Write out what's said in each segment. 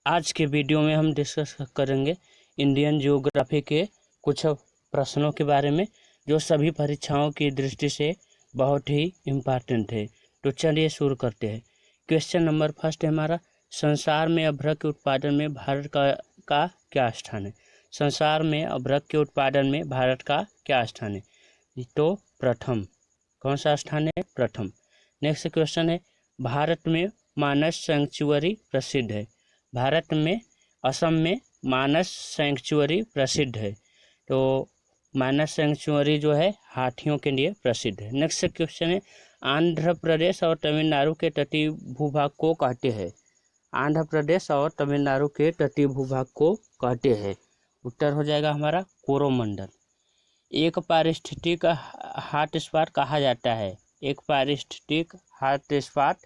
आज के वीडियो में हम डिस्कस करेंगे इंडियन ज्योग्राफी के कुछ प्रश्नों के बारे में जो सभी परीक्षाओं की दृष्टि से बहुत ही इम्पोर्टेंट है। तो चलिए शुरू करते हैं। क्वेश्चन नंबर फर्स्ट है हमारा, संसार में अभ्रक के उत्पादन में भारत का क्या स्थान है। संसार में अभ्रक के उत्पादन में भारत का क्या स्थान है? तो प्रथम। कौन सा स्थान है? प्रथम। नेक्स्ट क्वेश्चन है, भारत में मानस सेंचुरी प्रसिद्ध है। भारत में असम में मानस सेंचुरी प्रसिद्ध है। तो मानस सेंचुरी जो है हाथियों के लिए प्रसिद्ध है। नेक्स्ट क्वेश्चन है, आंध्र प्रदेश और तमिलनाडु के तटीय भूभाग को कहते हैं। आंध्र प्रदेश और तमिलनाडु के तटीय भूभाग को कहते हैं। उत्तर हो जाएगा हमारा कोरोमंडल। एक पारिस्थितिक हॉटस्पॉट कहा जाता है। एक पारिस्थितिक हॉटस्पॉट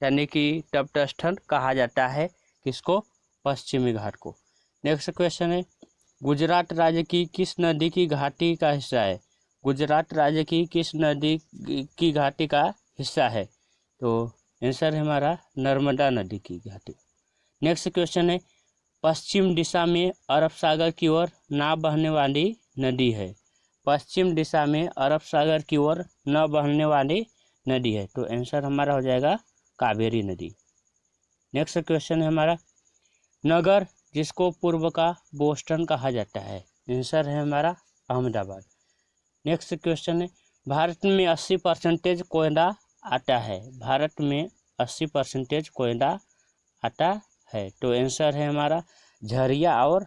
यानी कि तटस्थल कहा जाता है किसको? पश्चिमी घाट को। नेक्स्ट क्वेश्चन है, गुजरात राज्य की किस नदी की घाटी का हिस्सा है? गुजरात राज्य की किस नदी की घाटी का हिस्सा है? तो आंसर है हमारा नर्मदा नदी की घाटी। नेक्स्ट क्वेश्चन है, पश्चिम दिशा में अरब सागर की ओर ना बहने वाली नदी है। पश्चिम दिशा में अरब सागर की ओर न बहने वाली नदी है। तो आंसर हमारा हो जाएगा कावेरी नदी। नेक्स्ट क्वेश्चन है हमारा, नगर जिसको पूर्व का बोस्टन कहा जाता है। आंसर है हमारा अहमदाबाद। नेक्स्ट क्वेश्चन है, भारत में 80% कोयला आता है। भारत में 80% कोयला आता है। तो आंसर है हमारा झरिया और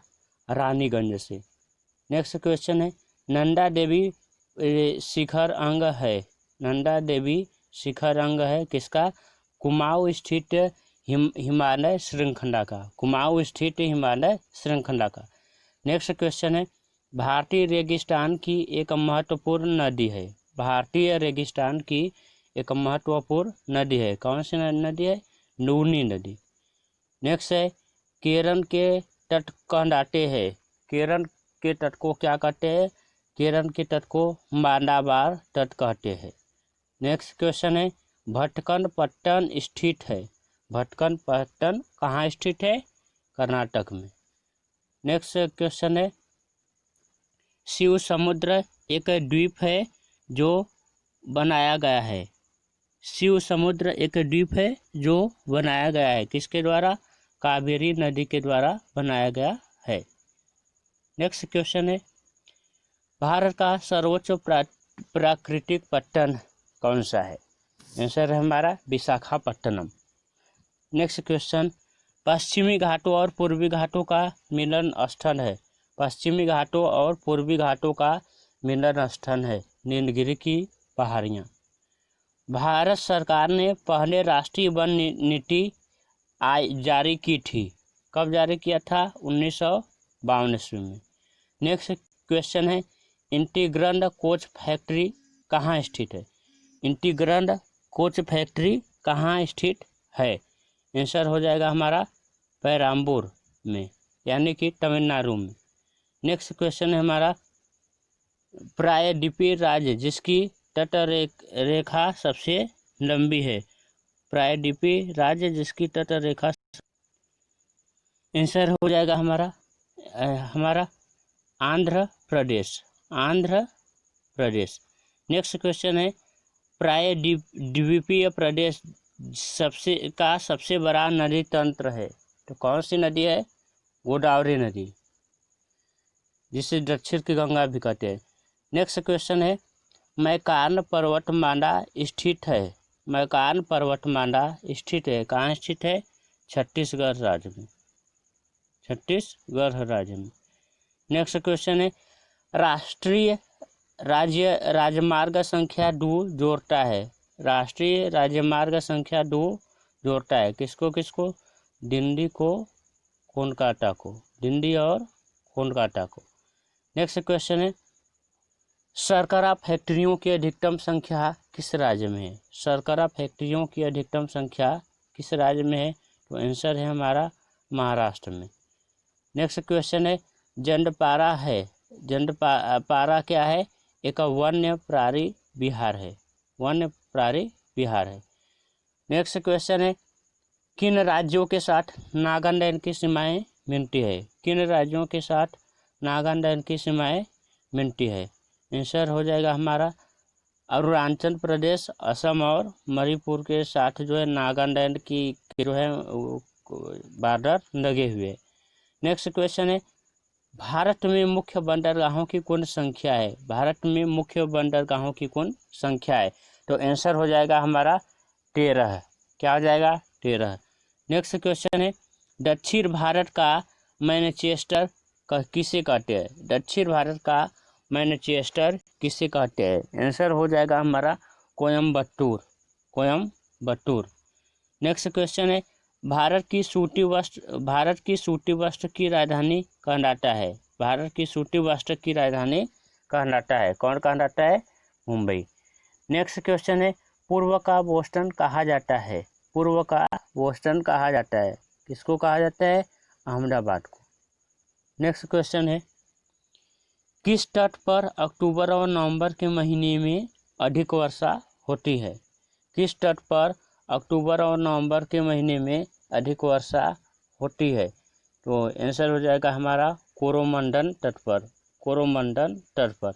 रानीगंज से। नेक्स्ट क्वेश्चन है, नंदा देवी शिखर अंग है। नंदा देवी शिखर अंग है किसका? कुमाऊं स्थित हिमालय श्रृंखला का। कुमाऊं स्थित हिमालय श्रृंखला का। नेक्स्ट क्वेश्चन है, भारतीय रेगिस्तान की एक महत्वपूर्ण नदी है। भारतीय रेगिस्तान की एक महत्वपूर्ण नदी है। कौन सी नदी है? नूनी नदी। नेक्स्ट है, केरल के तट कहलाते हैं। केरल के तट को क्या कहते हैं? केरल के तट को मालाबार तट कहते हैं। नेक्स्ट क्वेश्चन है, भटकल पट्टन स्थित है। भटकल पट्टन कहाँ स्थित है? कर्नाटक में। नेक्स्ट क्वेश्चन है, शिव समुद्र एक द्वीप है जो बनाया गया है। शिव समुद्र एक द्वीप है जो बनाया गया है किसके द्वारा? कावेरी नदी के द्वारा बनाया गया है। नेक्स्ट क्वेश्चन है, भारत का सर्वोच्च प्राकृतिक पट्टन कौन सा है? आंसर है हमारा विशाखापट्टनम। नेक्स्ट क्वेश्चन, पश्चिमी घाटों और पूर्वी घाटों का मिलन स्थल है। पश्चिमी घाटों और पूर्वी घाटों का मिलन स्थल है नीलगिरी की पहाड़ियाँ। भारत सरकार ने पहले राष्ट्रीय वन नीति जारी की थी। कब जारी किया था? 1952 ईस्वी में। नेक्स्ट क्वेश्चन है, इंटीग्रल कोच फैक्ट्री कहाँ स्थित है? इंटीग्रल कोच फैक्ट्री कहाँ स्थित है? आंसर हो जाएगा हमारा पेराम्बूर में यानी कि तमिलनाडु में। नेक्स्ट क्वेश्चन है हमारा, प्रायद्वीपीय राज्य जिसकी तट रेखा सबसे लंबी है। प्रायद्वीपीय राज्य जिसकी तट रेखा, आंसर हो जाएगा हमारा आंध्र प्रदेश। आंध्र प्रदेश। नेक्स्ट क्वेश्चन है, प्रायद्वीपीय प्रदेश सबसे बड़ा नदी तंत्र है। तो कौन सी नदी है? गोदावरी नदी, जिसे दक्षिण की गंगा भी कहते हैं। नेक्स्ट क्वेश्चन है, मैकान पर्वतमाला स्थित है। मैकान पर्वतमाला स्थित है कहाँ स्थित है? छत्तीसगढ़ राज्य में। छत्तीसगढ़ राज्य में। नेक्स्ट क्वेश्चन है, राष्ट्रीय राजमार्ग संख्या 2 जोड़ता है। राष्ट्रीय राजमार्ग संख्या 2 जोड़ता है किसको किसको? दिल्ली को कोलकाता को। दिल्ली और कोलकाता को। नेक्स्ट क्वेश्चन है, शर्करा फैक्ट्रियों की अधिकतम संख्या किस राज्य में है? शर्करा फैक्ट्रियों की अधिकतम संख्या किस राज्य में है? तो आंसर है हमारा महाराष्ट्र में। नेक्स्ट क्वेश्चन है, जंडपारा है। जंडपारा क्या है? एक वन्य प्राणी विहार है। वन्य प्राणी विहार है। नेक्स्ट क्वेश्चन है, किन राज्यों के साथ नागालैंड की सीमाएं मिलती है? किन राज्यों के साथ नागालैंड की सीमाएं मिलती है? आंसर हो जाएगा हमारा अरुणाचल प्रदेश, असम और मणिपुर के साथ जो है नागालैंड की जो है बॉर्डर लगे हुए। नेक्स्ट क्वेश्चन है, भारत में मुख्य बंदरगाहों की कुल संख्या है? भारत में मुख्य बंदरगाहों की कुल संख्या है, तो आंसर हो जाएगा हमारा 13। क्या हो जाएगा? 13। नेक्स्ट क्वेश्चन है, दक्षिण भारत का मैनचेस्टर किसे कहते हैं? दक्षिण भारत का मैनचेस्टर किसे कहते हैं? आंसर हो जाएगा हमारा कोयम्बटूर, कोयम्बटूर। नेक्स्ट क्वेश्चन है, भारत की सूती वस्त्र की राजधानी कहलाता है? भारत की सूती वस्त्र की राजधानी कहलाता है, कौन कहलाता है? मुंबई। नेक्स्ट क्वेश्चन है, पूर्व का बोस्टन कहा जाता है? पूर्व का बोस्टन कहा जाता है, किसको कहा जाता है? अहमदाबाद को। नेक्स्ट क्वेश्चन है, किस तट पर अक्टूबर और नवंबर के महीने में अधिक वर्षा होती है? किस तट पर अक्टूबर और नवंबर के महीने में अधिक वर्षा होती है? तो आंसर हो जाएगा हमारा कोरोमंडल तट पर, कोरोमंडल तट पर।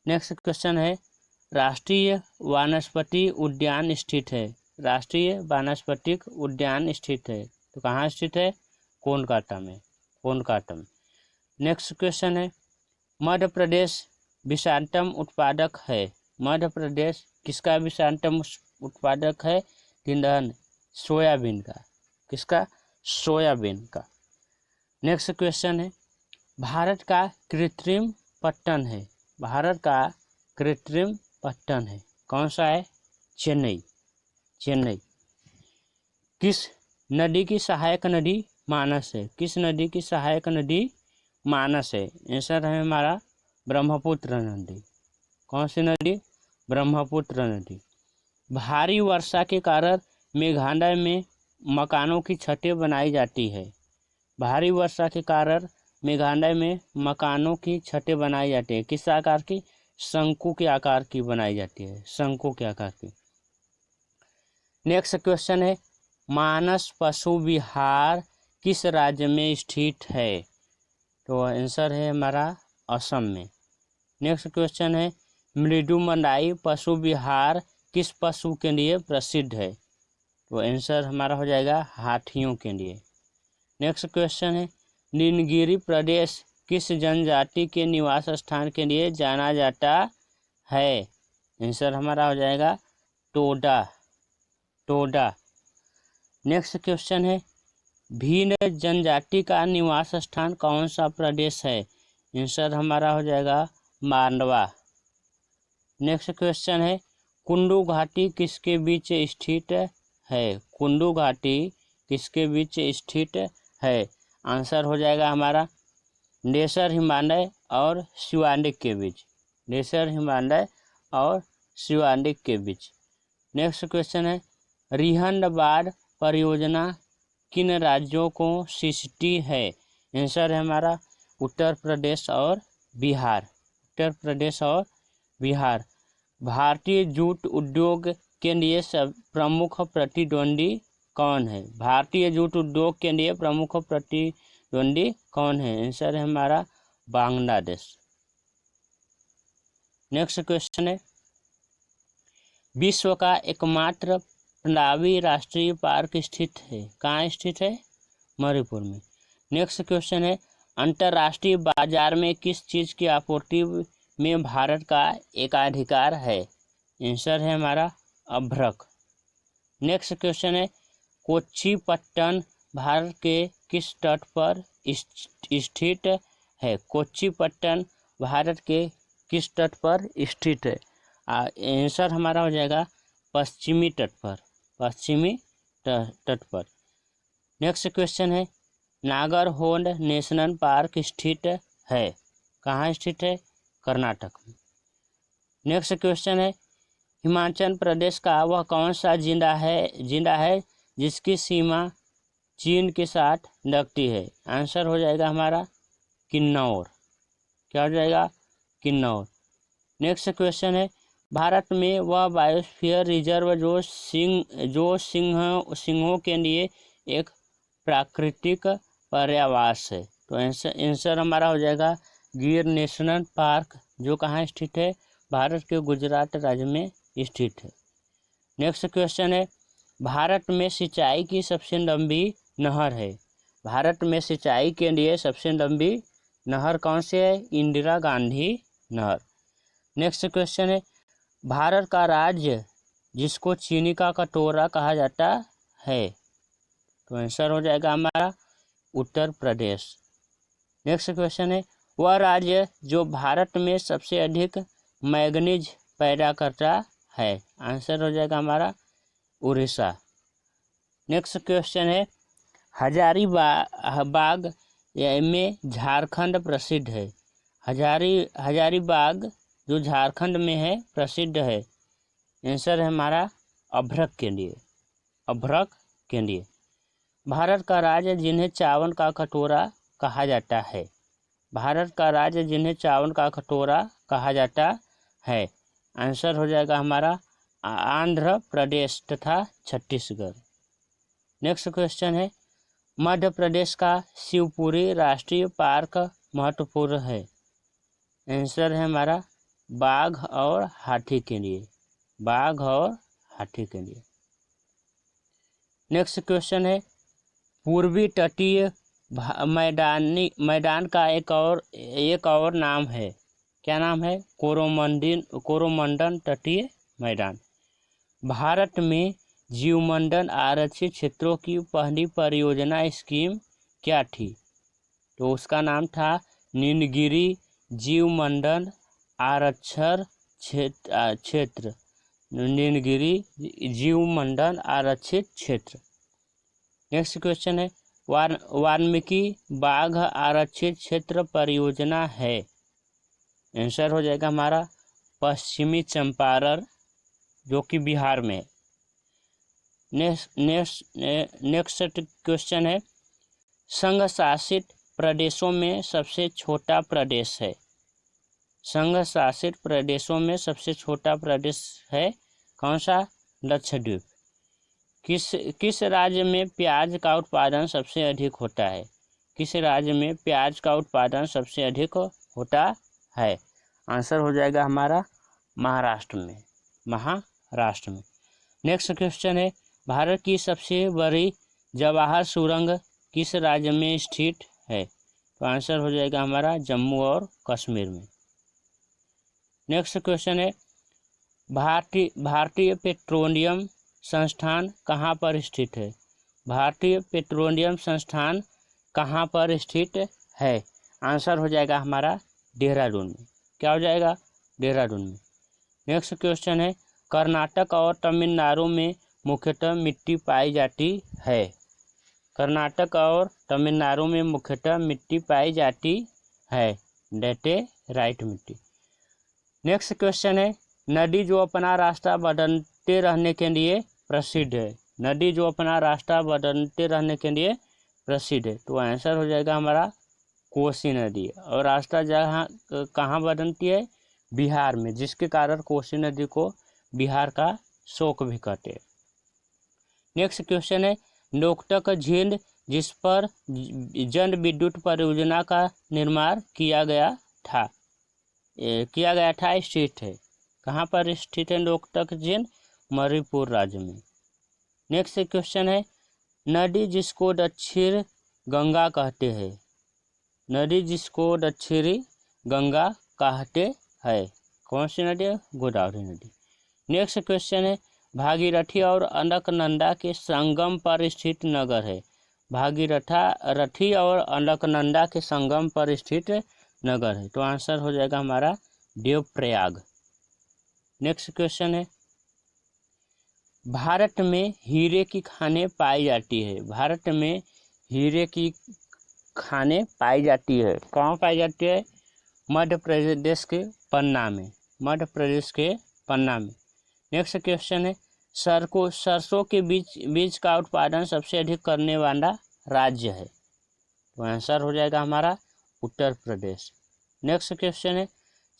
नेक्स्ट क्वेश्चन है, राष्ट्रीय वानस्पतिक उद्यान स्थित है? राष्ट्रीय वानस्पतिक उद्यान स्थित है, तो कहाँ स्थित है? कोलकाता में, कोलकाता में। नेक्स्ट क्वेश्चन है, मध्य प्रदेश विषांतम उत्पादक है? मध्य प्रदेश किसका विषांतम उत्पादक है? तिलहन, सोयाबीन का। किसका? सोयाबीन का। नेक्स्ट क्वेश्चन है, भारत का कृत्रिम पट्टन है? भारत का कृत्रिम पट्टन है, कौन सा है? चेन्नई, चेन्नई। किस नदी की सहायक नदी मानस है? किस नदी की सहायक नदी मानस है? आंसर है हमारा ब्रह्मपुत्र नदी। कौन सी नदी? ब्रह्मपुत्र नदी। भारी वर्षा के कारण मेघालय में मकानों की छतें बनाई जाती है? भारी वर्षा के कारण मेघालय में मकानों की छतें बनाई जाती है, किस आकार की? शंकु के आकार की बनाई जाती है, शंकु के आकार की। नेक्स्ट क्वेश्चन है, मानस पशु विहार किस राज्य में स्थित है? तो आंसर है हमारा असम में। नेक्स्ट क्वेश्चन है, मृदुमलाई पशु विहार किस पशु के लिए प्रसिद्ध है? तो आंसर हमारा हो जाएगा हाथियों के लिए। नेक्स्ट क्वेश्चन है, नीलगिरी प्रदेश किस जनजाति के निवास स्थान के लिए जाना जाता है? आंसर हमारा हो जाएगा टोडा, टोडा। नेक्स्ट क्वेश्चन है, भील जनजाति का निवास स्थान कौन सा प्रदेश है? आंसर हमारा हो जाएगा मांडवा। नेक्स्ट क्वेश्चन है, कुंडू घाटी किसके बीच स्थित है? कुंडू घाटी किसके बीच स्थित है? आंसर हो जाएगा हमारा नेसर हिमालय और शिवालिक के बीच, नेसर हिमालय और शिवालिक के बीच। नेक्स्ट क्वेश्चन है, रिहंद बांध परियोजना किन राज्यों को सिंचती है? आंसर है हमारा उत्तर प्रदेश और बिहार, उत्तर प्रदेश और बिहार। भारतीय जूट उद्योग के लिए प्रमुख प्रतिद्वंदी कौन है? भारतीय जूट उद्योग के लिए प्रमुख प्रतिद्वंदी कौन है? आंसर है हमारा बांग्लादेश। नेक्स्ट क्वेश्चन है, विश्व का एकमात्र पलावी राष्ट्रीय पार्क स्थित है, कहाँ स्थित है? मणिपुर में। नेक्स्ट क्वेश्चन है, अंतर्राष्ट्रीय बाजार में किस चीज़ की आपूर्ति में भारत का एकाधिकार है? आंसर है हमारा अभ्रक। नेक्स्ट क्वेश्चन है, कोच्चि पट्टन भारत के किस तट पर स्थित है? कोच्चि पट्टन भारत के किस तट पर स्थित है? आंसर हमारा हो जाएगा पश्चिमी तट पर, पश्चिमी तट पर। नेक्स्ट क्वेश्चन है, नागरहोंड नेशनल पार्क स्थित है, कहाँ स्थित है? कर्नाटक में। नेक्स्ट क्वेश्चन है, हिमाचल प्रदेश का वह कौन सा जिला है जिसकी सीमा चीन के साथ लगती है? आंसर हो जाएगा हमारा किन्नौर। क्या हो जाएगा? किन्नौर। नेक्स्ट क्वेश्चन है, भारत में वह बायोस्फीयर रिजर्व जो सिंहों के लिए एक प्राकृतिक पर्यावास है। तो आंसर हमारा हो जाएगा गिर नेशनल पार्क, जो कहाँ स्थित है, भारत के गुजरात राज्य में स्थित है। नेक्स्ट क्वेश्चन है, भारत में सिंचाई की सबसे लंबी नहर है। भारत में सिंचाई के लिए सबसे लंबी नहर कौन सी है? इंदिरा गांधी नहर। नेक्स्ट क्वेश्चन है, भारत का राज्य जिसको चीनी का कटोरा कहा जाता है। तो आंसर हो जाएगा हमारा उत्तर प्रदेश। नेक्स्ट क्वेश्चन है, वह राज्य जो भारत में सबसे अधिक मैग्नीज पैदा करता है। आंसर हो जाएगा हमारा उड़ीसा। नेक्स्ट क्वेश्चन है, हजारीबाग में झारखंड प्रसिद्ध है। हजारीबाग जो झारखंड में है प्रसिद्ध है। आंसर है हमारा अभ्रक के लिए। अभ्रक के लिए। भारत का राज्य जिन्हें चावल का कटोरा कहा जाता है। भारत का राज्य जिन्हें चावल का कटोरा कहा जाता है। आंसर हो जाएगा हमारा आंध्र प्रदेश तथा छत्तीसगढ़। नेक्स्ट क्वेश्चन है, मध्य प्रदेश का शिवपुरी राष्ट्रीय पार्क महत्वपूर्ण है। आंसर है हमारा बाघ और हाथी के लिए। बाघ और हाथी के लिए। नेक्स्ट क्वेश्चन है, पूर्वी तटीय मैदान का एक और नाम है। क्या नाम है? कोरोमंडल तटीय मैदान। भारत में जीवमंडल आरक्षित क्षेत्रों की पहली परियोजना स्कीम क्या थी? तो उसका नाम था नीलगिरी जीवमंडल आरक्षण क्षेत्र। नीलगिरी जीवमंडल आरक्षित क्षेत्र। नेक्स्ट क्वेश्चन है, वाल्मीकि बाघ आरक्षित क्षेत्र परियोजना है। आंसर हो जाएगा हमारा पश्चिमी चंपारण, जो कि बिहार में है। नेक्स्ट क्वेश्चन है, संघ शासित प्रदेशों में सबसे छोटा प्रदेश है। संघ शासित प्रदेशों में सबसे छोटा प्रदेश है कौन सा? लक्षद्वीप। किस राज्य में प्याज का उत्पादन सबसे अधिक होता है? किस राज्य में प्याज का उत्पादन सबसे अधिक होता है? आंसर हो जाएगा हमारा महाराष्ट्र में। महाराष्ट्र में। नेक्स्ट क्वेश्चन है, भारत की सबसे बड़ी जवाहर सुरंग किस राज्य में स्थित है? तो आंसर हो जाएगा हमारा जम्मू और कश्मीर में। नेक्स्ट क्वेश्चन है, भारतीय पेट्रोलियम संस्थान कहाँ पर स्थित है? भारतीय पेट्रोलियम संस्थान कहाँ पर स्थित है? आंसर हो जाएगा हमारा देहरादून में। क्या हो जाएगा? देहरादून में। नेक्स्ट क्वेश्चन है, कर्नाटक और तमिलनाडु में मुख्यतः मिट्टी पाई जाती है। कर्नाटक और तमिलनाडु में मुख्यतः मिट्टी पाई जाती है। लेटेराइट मिट्टी। नेक्स्ट क्वेश्चन है, नदी जो अपना रास्ता बदलते रहने के लिए प्रसिद्ध है। नदी जो अपना रास्ता बदलते रहने के लिए प्रसिद्ध है। तो आंसर हो जाएगा हमारा कोसी नदी। और रास्ता जहाँ कहाँ बदलती है? बिहार में, जिसके कारण कोसी नदी को बिहार का शोक भी कहते हैं। नेक्स्ट क्वेश्चन है, नोकटक झील जिस पर जल विद्युत परियोजना का निर्माण किया गया था स्थित है। कहाँ पर स्थित है नोकटक झील? मणिपुर राज्य में। नेक्स्ट क्वेश्चन है, नदी जिसको दक्षिण गंगा कहते हैं। नदी जिसको दक्षिणी गंगा कहते हैं, कौन सी नदी है? गोदावरी नदी। नेक्स्ट क्वेश्चन है, भागीरथी और अलकनंदा के संगम पर स्थित नगर है। भागीरथी और अलकनंदा के संगम पर स्थित नगर है। तो आंसर हो जाएगा हमारा देवप्रयाग। नेक्स्ट क्वेश्चन है, भारत में हीरे की खानें पाई जाती है। भारत में हीरे की खानें पाई जाती है। कहाँ पाई जाती है? मध्य प्रदेश के पन्ना में। मध्य प्रदेश के पन्ना में। नेक्स्ट क्वेश्चन है, सरसों के बीज का उत्पादन सबसे अधिक करने वाला राज्य है। तो आंसर हो जाएगा हमारा उत्तर प्रदेश। नेक्स्ट क्वेश्चन है,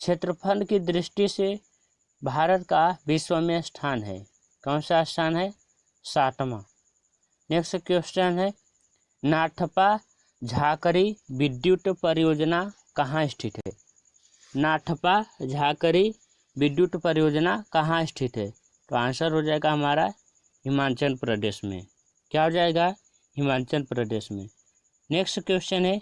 क्षेत्रफल की दृष्टि से भारत का विश्व में स्थान है? कौन सा स्थान है? 7वां। नेक्स्ट क्वेश्चन है, नाथपा झाकरी विद्युत परियोजना कहाँ स्थित है? नाथपा झाकरी विद्युत परियोजना कहाँ स्थित है? तो आंसर हो जाएगा हमारा हिमाचल प्रदेश में। क्या हो जाएगा? हिमाचल प्रदेश में। नेक्स्ट क्वेश्चन है,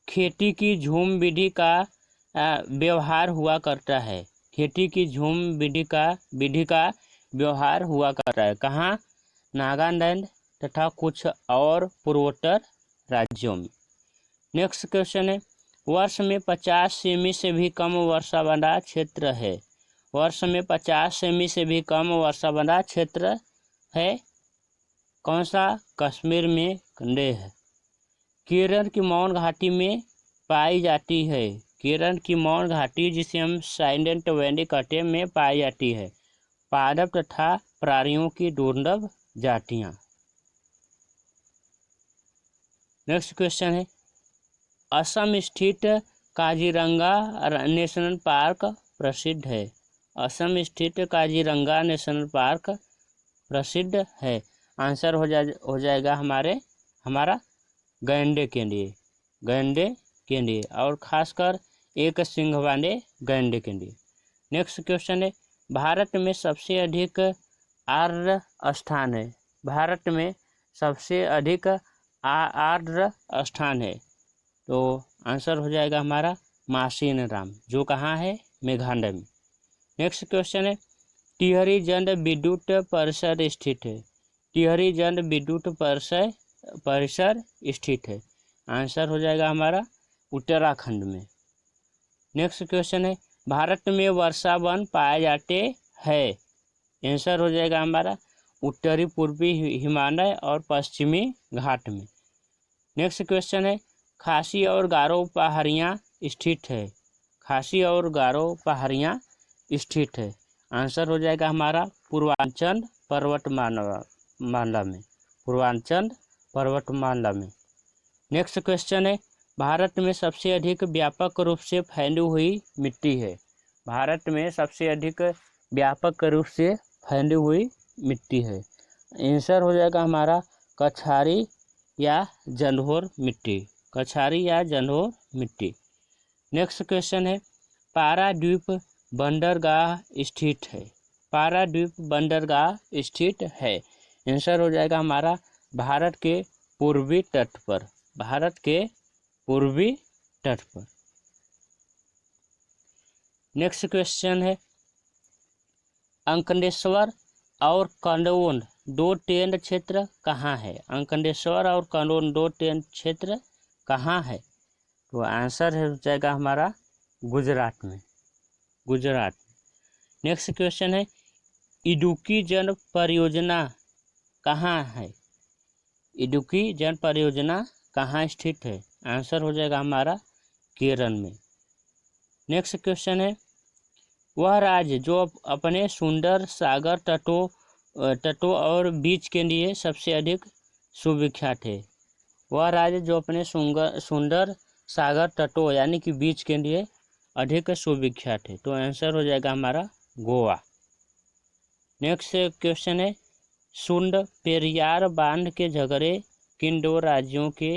खेती की झूम विधि का व्यवहार हुआ करता है? खेती की झूम विधि का व्यवहार हुआ करता है कहाँ? नागालैंड तथा कुछ और पूर्वोत्तर राज्यों में। नेक्स्ट क्वेश्चन है, वर्ष में 50 सेमी से भी कम वर्षा वाला क्षेत्र है? वर्ष में 50 सेमी से भी कम वर्षा वाला क्षेत्र है कौन सा? कश्मीर में कंडे है। केरल की मौन घाटी में पाई जाती है? केरल की मौन घाटी जिसे हम साइलेंट वैली कहते हैं में पाई जाती है पादप तथा प्राणियों की दुर्लभ जातियां। नेक्स्ट क्वेश्चन है, असम स्थित काजीरंगा नेशनल पार्क प्रसिद्ध है? असम स्थित काजीरंगा नेशनल पार्क प्रसिद्ध है? आंसर हो जाएगा हमारा गैंडे के लिए और खासकर एक सिंह वाले गैंडे के लिए। नेक्स्ट क्वेश्चन है, भारत में सबसे अधिक आर्द्र स्थान है? भारत में सबसे अधिक आर्द्र स्थान है तो आंसर हो जाएगा हमारा मासीनराम, जो कहाँ है? मेघालय में। नेक्स्ट क्वेश्चन है, टिहरी जल विद्युत परिसर स्थित है? टिहरी जल विद्युत परिसर स्थित है? आंसर हो जाएगा हमारा उत्तराखंड में। नेक्स्ट क्वेश्चन है, भारत में वर्षा वन पाए जाते हैं? आंसर हो जाएगा हमारा उत्तरी पूर्वी हिमालय और पश्चिमी घाट में। नेक्स्ट क्वेश्चन है, खासी और गारो पहाड़ियाँ स्थित है? खासी और गारो पहाड़ियाँ स्थित है? आंसर हो जाएगा हमारा पूर्वांचल पर्वतमाला में। पूर्वांचल पर्वतमाला में। नेक्स्ट क्वेश्चन है, भारत में सबसे अधिक व्यापक रूप से फैली हुई मिट्टी है? भारत में सबसे अधिक व्यापक रूप से फैली हुई मिट्टी है? आंसर हो जाएगा हमारा कछारी या जलोढ़ मिट्टी। कछारी या जलोढ़ मिट्टी। नेक्स्ट क्वेश्चन है, पारादीप बंदरगाह स्थित है? पारादीप बंदरगाह स्थित है? आंसर हो जाएगा हमारा भारत के पूर्वी तट पर। भारत के पूर्वी तट पर। नेक्स्ट क्वेश्चन है, अंकलेश्वर और कनौज दो टेन क्षेत्र कहाँ है? अंकलेश्वर और कनौज दो टेन क्षेत्र कहाँ है? तो आंसर हो जाएगा हमारा गुजरात में। गुजरात। नेक्स्ट क्वेश्चन है, इडुक्की जल परियोजना कहाँ है? इडुक्की जल परियोजना कहाँ स्थित है? आंसर हो जाएगा हमारा केरल में। नेक्स्ट क्वेश्चन है, वह राज्य जो अपने सुंदर सागर तटों और बीच के लिए सबसे अधिक सुविख्यात है? वह राज्य जो अपने सुंदर सागर तटों यानी कि बीच के लिए अधिक सुविख्यात है? तो आंसर हो जाएगा हमारा गोवा। नेक्स्ट क्वेश्चन है, सुंड पेरियार बांध के झगड़े किन दो राज्यों के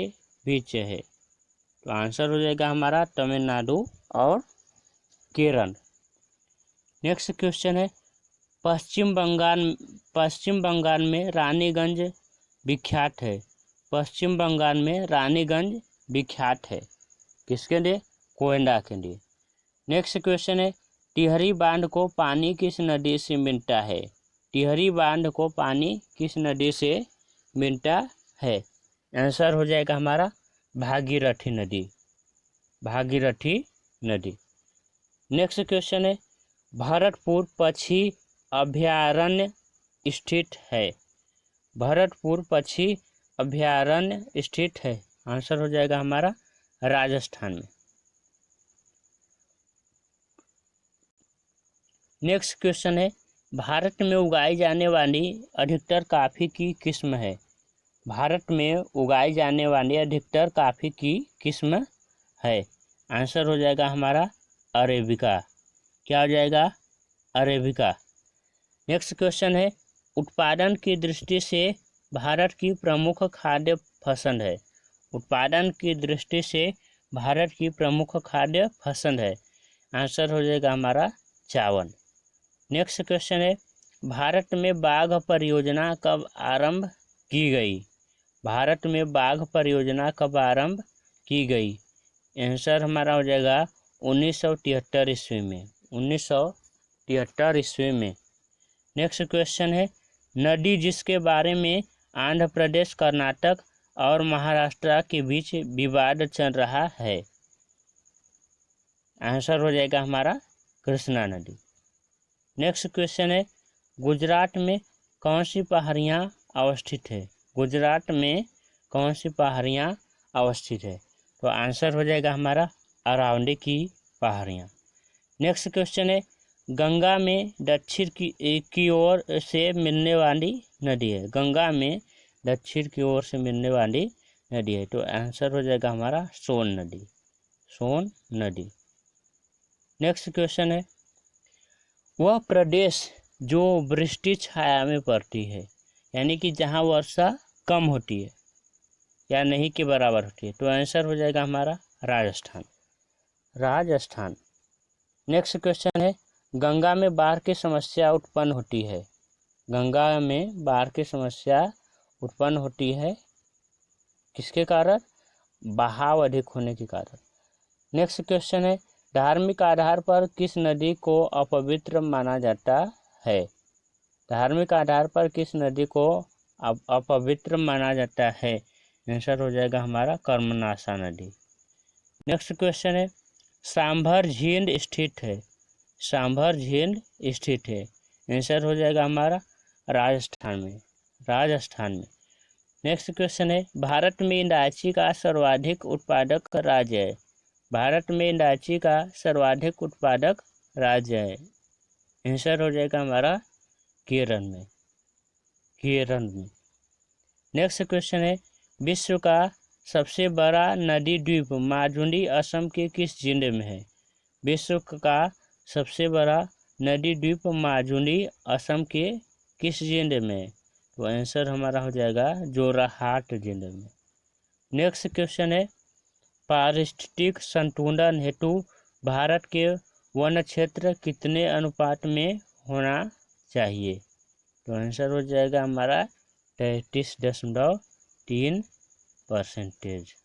बीच है? तो आंसर हो जाएगा हमारा तमिलनाडु और केरल। नेक्स्ट क्वेश्चन है, पश्चिम बंगाल में रानीगंज विख्यात है? पश्चिम बंगाल में रानीगंज विख्यात है किसके लिए? कोयला के लिए। नेक्स्ट क्वेश्चन है, टिहरी बांध को पानी किस नदी से मिलता है? टिहरी बांध को पानी किस नदी से मिलता है? आंसर हो जाएगा हमारा भागीरथी नदी। भागीरथी नदी। नेक्स्ट क्वेश्चन है, भरतपुर पक्षी अभयारण्य स्थित है? भरतपुर पक्षी अभयारण्य स्थित है? आंसर हो जाएगा हमारा राजस्थान में। नेक्स्ट क्वेश्चन है, भारत में उगाई जाने वाली अधिकतर कॉफी की किस्म है? भारत में उगाई जाने वाली अधिकतर कॉफी की किस्म है? आंसर हो जाएगा हमारा अरेबिका। क्या हो जाएगा? अरेबिका। नेक्स्ट क्वेश्चन है, उत्पादन की दृष्टि से भारत की प्रमुख खाद्य फसल है। उत्पादन की दृष्टि से भारत की प्रमुख खाद्य फसल है। आंसर हो जाएगा हमारा चावल। नेक्स्ट क्वेश्चन है, भारत में बाघ परियोजना कब आरंभ की गई। भारत में बाघ परियोजना कब आरंभ की गई। आंसर हमारा हो जाएगा 1973 ईस्वी में। 1973 ईस्वी में। नेक्स्ट क्वेश्चन है, नदी जिसके बारे में आंध्र प्रदेश, कर्नाटक और महाराष्ट्र के बीच विवाद चल रहा है। आंसर हो जाएगा हमारा कृष्णा नदी। नेक्स्ट क्वेश्चन है, गुजरात में कौन सी पहाड़ियाँ अवस्थित है। गुजरात में कौन सी पहाड़ियाँ अवस्थित है। तो आंसर हो जाएगा हमारा अरावली की पहाड़ियाँ। नेक्स्ट क्वेश्चन है, गंगा में दक्षिण की ओर से मिलने वाली नदी है। गंगा में दक्षिण की ओर से मिलने वाली नदी है। तो आंसर हो जाएगा हमारा सोन नदी। सोन नदी। नेक्स्ट क्वेश्चन है, वह प्रदेश जो वृष्टि छाया में पड़ती है, यानी कि जहाँ वर्षा कम होती है या नहीं के बराबर होती है। तो आंसर हो जाएगा हमारा राजस्थान। राजस्थान। नेक्स्ट क्वेश्चन है, गंगा में बाढ़ की समस्या उत्पन्न होती है। गंगा में बाढ़ की समस्या उत्पन्न होती है किसके कारण। बहाव अधिक होने के कारण। नेक्स्ट क्वेश्चन है, धार्मिक आधार पर किस नदी को अपवित्र माना जाता है। धार्मिक आधार पर किस नदी को अपवित्र माना जाता है। आंसर हो जाएगा हमारा कर्मनाशा नदी। नेक्स्ट क्वेश्चन है, सांभर झील स्थित है। सांभर झील स्थित है। आंसर हो जाएगा हमारा राजस्थान में। राजस्थान में। नेक्स्ट क्वेश्चन है, भारत में इलायची का सर्वाधिक उत्पादक राज्य है। भारत में इलायची का सर्वाधिक उत्पादक राज्य है। आंसर हो जाएगा हमारा केरल में। केरल में। नेक्स्ट क्वेश्चन है, विश्व का सबसे बड़ा नदी द्वीप माजुली असम के किस जिले में है। विश्व का सबसे बड़ा नदी द्वीप माजुली असम के किस जिले में है। तो आंसर हमारा हो जाएगा जोरहाट जिले में। नेक्स्ट क्वेश्चन है, पारिस्थितिक संतुलन हेतु भारत के वन क्षेत्र कितने अनुपात में होना चाहिए। तो आंसर हो जाएगा हमारा 33.3%।